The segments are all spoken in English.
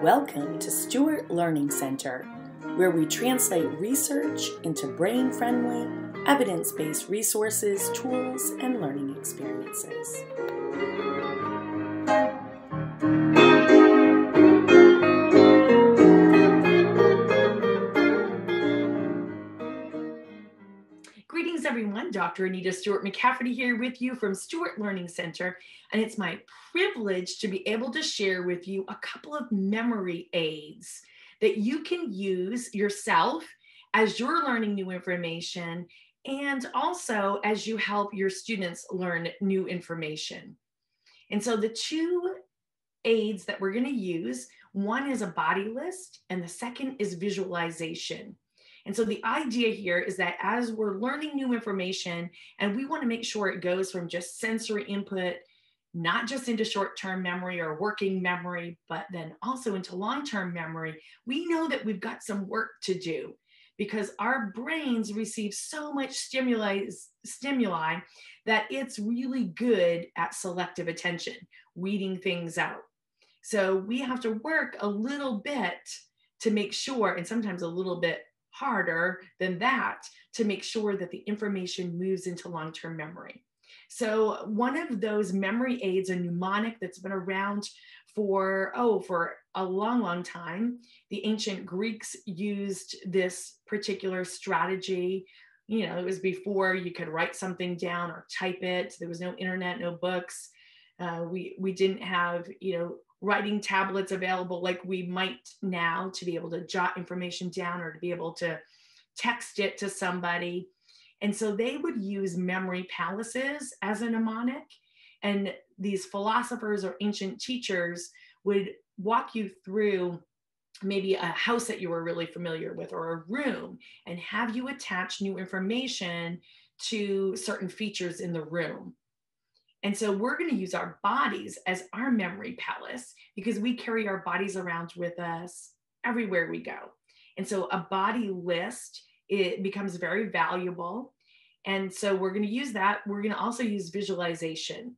Welcome to Stewart Learning Center, where we translate research into brain-friendly, evidence-based resources, tools, and learning experiences. Greetings, everyone. Dr. Anita Stewart McCafferty here with you from Stewart Learning Center, and it's my privilege to be able to share with you a couple of memory aids that you can use yourself as you're learning new information and also as you help your students learn new information. And so the two aids that we're going to use, one is a body list and the second is visualization. And so the idea here is that as we're learning new information, and we want to make sure it goes from just sensory input, not just into short-term memory or working memory, but then also into long-term memory, we know that we've got some work to do because our brains receive so much stimuli that it's really good at selective attention, weeding things out. So we have to work a little bit to make sure, and sometimes a little bit harder than that, to make sure that the information moves into long-term memory. So one of those memory aids, a mnemonic that's been around for a long time. The ancient Greeks used this particular strategy. You know, it was before you could write something down or type it. There was no internet, no books. We didn't have, writing tablets available like we might now to be able to jot information down or to be able to text it to somebody. And so they would use memory palaces as a mnemonic. And these philosophers or ancient teachers would walk you through maybe a house that you were really familiar with or a room and have you attach new information to certain features in the room. And so we're going to use our bodies as our memory palace because we carry our bodies around with us everywhere we go. And so a body list, it becomes very valuable. And so we're going to use that. We're going to also use visualization.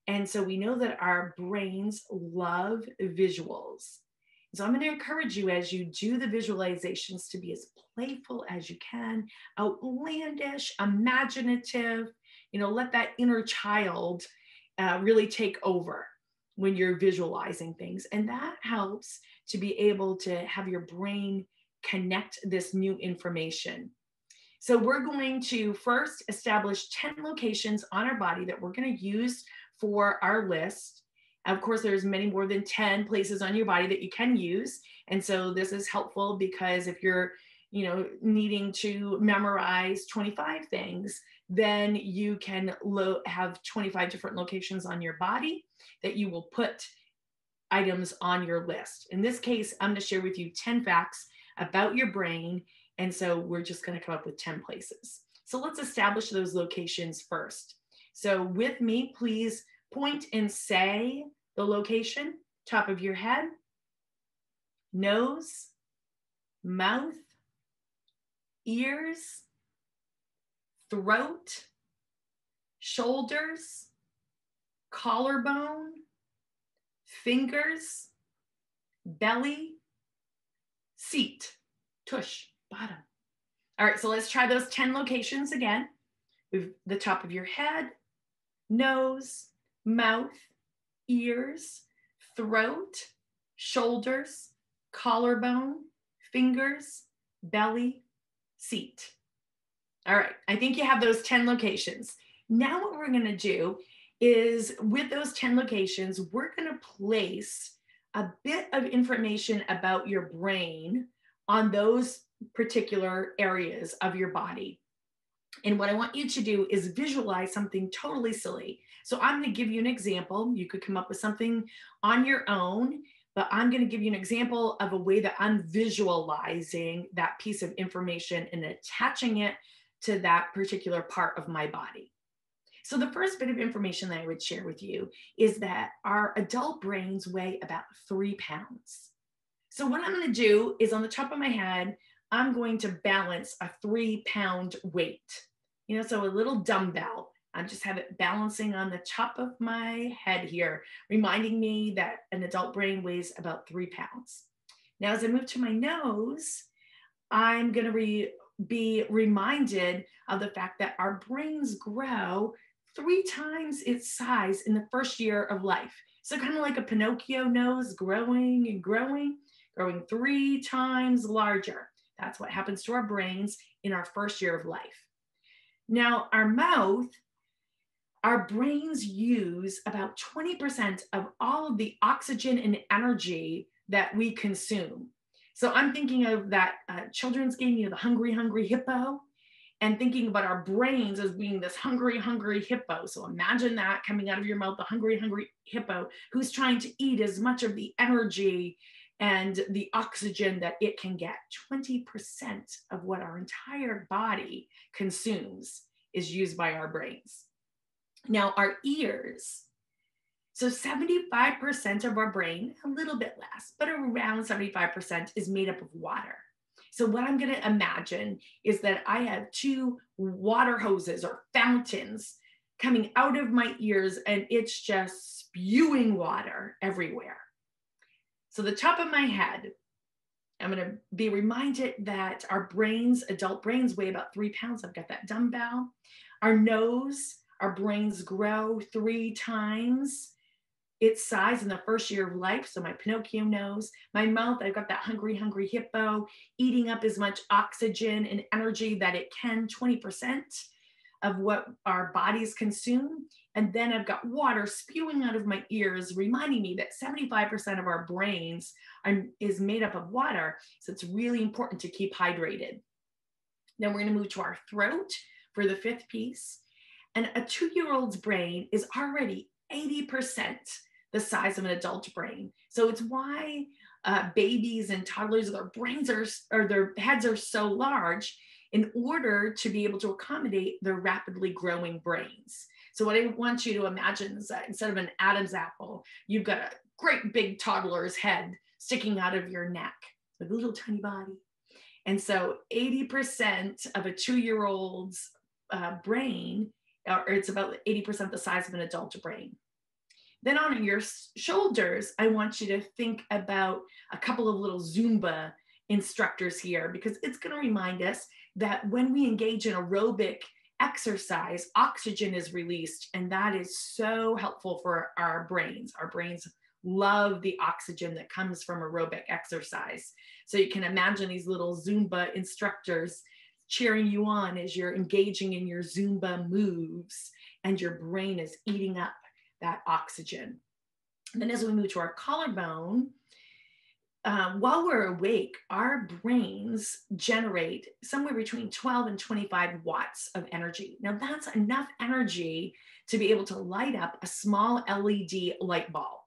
And so we know that our brains love visuals. So I'm going to encourage you as you do the visualizations to be as playful as you can, outlandish, imaginative. Let that inner child really take over when you're visualizing things. And that helps to be able to have your brain connect this new information. So we're going to first establish 10 locations on our body that we're going to use for our list. Of course, there's many more than 10 places on your body that you can use. And so this is helpful because if you're needing to memorize 25 things, then you can have 25 different locations on your body that you will put items on your list. In this case, I'm going to share with you 10 facts about your brain. And so we're just going to come up with 10 places. So let's establish those locations first. So with me, please point and say the location: top of your head, nose, mouth, ears, throat, shoulders, collarbone, fingers, belly, seat, tush, bottom. All right, so let's try those 10 locations again. We've the top of your head, nose, mouth, ears, throat, shoulders, collarbone, fingers, belly, seat. All right, I think you have those 10 locations. Now what we're going to do is with those 10 locations, we're going to place a bit of information about your brain on those particular areas of your body. And what I want you to do is visualize something totally silly. So I'm going to give you an example. You could come up with something on your own, but I'm going to give you an example of a way that I'm visualizing that piece of information and attaching it to that particular part of my body. So the first bit of information that I would share with you is that our adult brains weigh about 3 pounds. So what I'm going to do is on the top of my head, I'm going to balance a 3-pound weight. So a little dumbbell. I just have it balancing on the top of my head here, reminding me that an adult brain weighs about 3 pounds. Now, as I move to my nose, I'm going to be reminded of the fact that our brains grow 3 times its size in the first year of life. So kind of like a Pinocchio nose, growing and growing, growing 3 times larger. That's what happens to our brains in our first year of life. Now, our mouth, our brains use about 20% of all of the oxygen and energy that we consume. So I'm thinking of that children's game, the hungry, hungry hippo, and thinking about our brains as being this hungry, hungry hippo. So imagine that coming out of your mouth, the hungry, hungry hippo who's trying to eat as much of the energy and the oxygen that it can get. 20% of what our entire body consumes is used by our brains. Now, our ears. So 75% of our brain, a little bit less, but around 75% is made up of water. So what I'm going to imagine is that I have 2 water hoses or fountains coming out of my ears, and it's just spewing water everywhere. So the top of my head, I'm going to be reminded that our brains, adult brains, weigh about 3 pounds. I've got that dumbbell. Our nose, our brains grow 3 times its size in the first year of life. So my Pinocchio nose, my mouth, I've got that hungry, hungry hippo eating up as much oxygen and energy that it can, 20% of what our bodies consume. And then I've got water spewing out of my ears, reminding me that 75% of our brains is made up of water. So it's really important to keep hydrated. Then we're going to move to our throat for the 5th piece. And a 2-year-old's brain is already 80% the size of an adult brain. So it's why babies and toddlers, their brains or their heads are so large in order to be able to accommodate their rapidly growing brains. So what I want you to imagine is that instead of an Adam's apple, you've got a great big toddler's head sticking out of your neck with a little tiny body. And so 80% of a 2-year-old's brain, or it's about 80% the size of an adult brain. Then on your shoulders, I want you to think about a couple of little Zumba instructors here, because it's going to remind us that when we engage in aerobic exercise, oxygen is released, and that is so helpful for our brains. Our brains love the oxygen that comes from aerobic exercise. So you can imagine these little Zumba instructors cheering you on as you're engaging in your Zumba moves, and your brain is eating up that oxygen. And then as we move to our collarbone, while we're awake, our brains generate somewhere between 12 and 25 watts of energy. Now that's enough energy to be able to light up a small LED light bulb,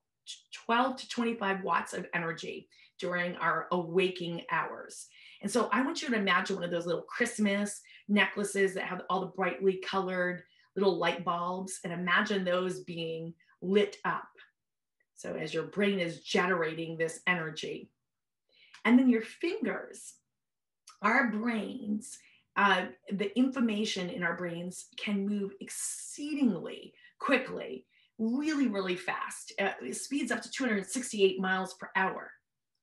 12 to 25 watts of energy during our awaking hours. And so I want you to imagine one of those little Christmas necklaces that have all the brightly colored little light bulbs, and imagine those being lit up. So as your brain is generating this energy. And then your fingers, our brains, the information in our brains can move exceedingly quickly, really, really fast. It speeds up to 268 miles per hour,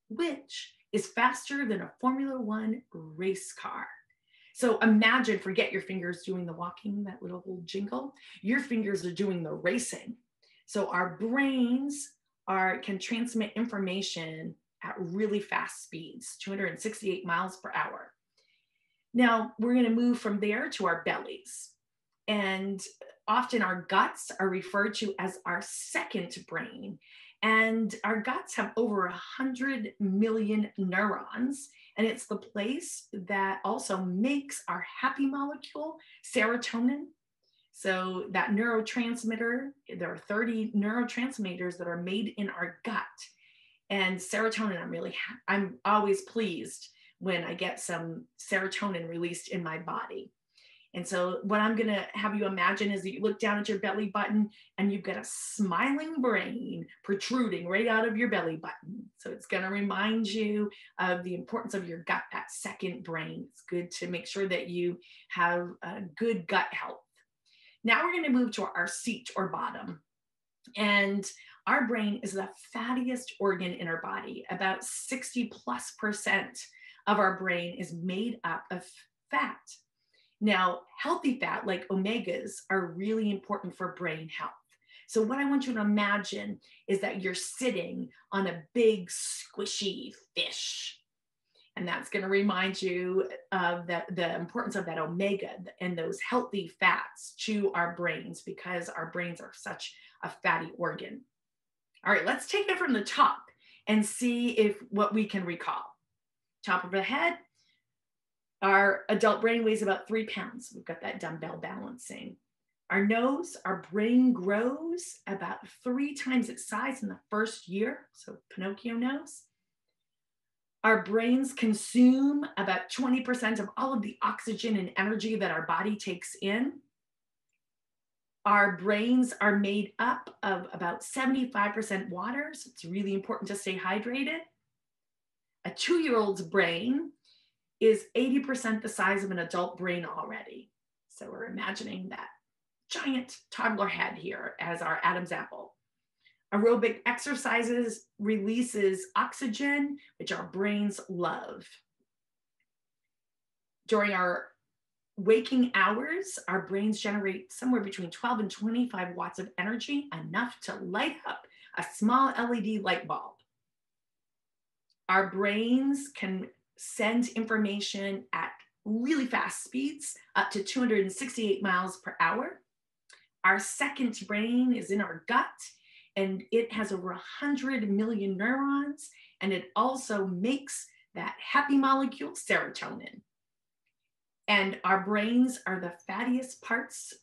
which is faster than a Formula One race car. So imagine, forget your fingers doing the walking, that little jingle, your fingers are doing the racing. So our brains can transmit information at really fast speeds, 268 miles per hour. Now we're going to move from there to our bellies. And often our guts are referred to as our second brain. And our guts have over 100 million neurons. And it's the place that also makes our happy molecule, serotonin. So that neurotransmitter, there are 30 neurotransmitters that are made in our gut. And serotonin, I'm always pleased when I get some serotonin released in my body. And so what I'm going to have you imagine is that you look down at your belly button and you've got a smiling brain protruding right out of your belly button. So it's going to remind you of the importance of your gut, that second brain. It's good to make sure that you have a good gut health. Now we're going to move to our seat or bottom. And Our brain is the fattiest organ in our body. About 60+% of our brain is made up of fat. Now, healthy fat like omegas are really important for brain health. So what I want you to imagine is that you're sitting on a big squishy fish. And that's going to remind you of the importance of that omega and those healthy fats to our brains, because our brains are such a fatty organ. All right, let's take it from the top and see what we can recall. Top of the head, our adult brain weighs about 3 pounds. We've got that dumbbell balancing. Our nose, our brain grows about 3 times its size in the first year, so Pinocchio nose. Our brains consume about 20% of all of the oxygen and energy that our body takes in. Our brains are made up of about 75% water, so it's really important to stay hydrated. A 2-year-old's brain is 80% the size of an adult brain already. So we're imagining that giant toddler head here as our Adam's apple. Aerobic exercises releases oxygen, which our brains love. During our waking hours, our brains generate somewhere between 12 and 25 watts of energy, enough to light up a small LED light bulb. Our brains can send information at really fast speeds, up to 268 miles per hour. Our second brain is in our gut, and it has over 100 million neurons, and it also makes that happy molecule serotonin. And our brains are the fattiest parts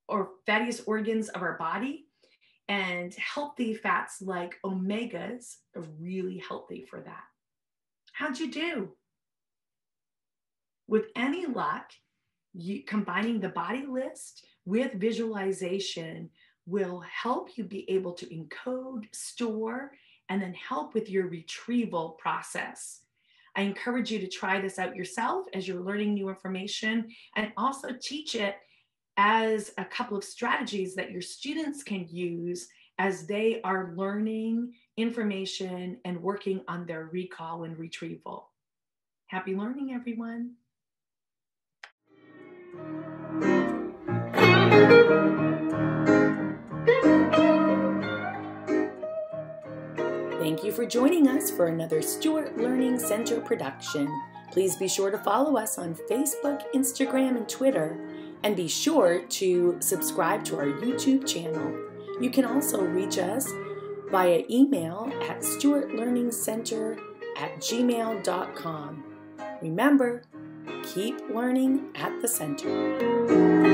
or fattiest organs of our body, and healthy fats like omegas are really healthy for that. How'd you do? With any luck, combining the body list with visualization will help you be able to encode, store, and then help with your retrieval process. I encourage you to try this out yourself as you're learning new information, and also teach it as a couple of strategies that your students can use as they are learning information and working on their recall and retrieval. Happy learning, everyone. Thank you for joining us for another Stewart Learning Center production. Please be sure to follow us on Facebook, Instagram, and Twitter, and be sure to subscribe to our YouTube channel. You can also reach us via email at stewartlearningcenter@gmail.com. Remember, keep learning at the center.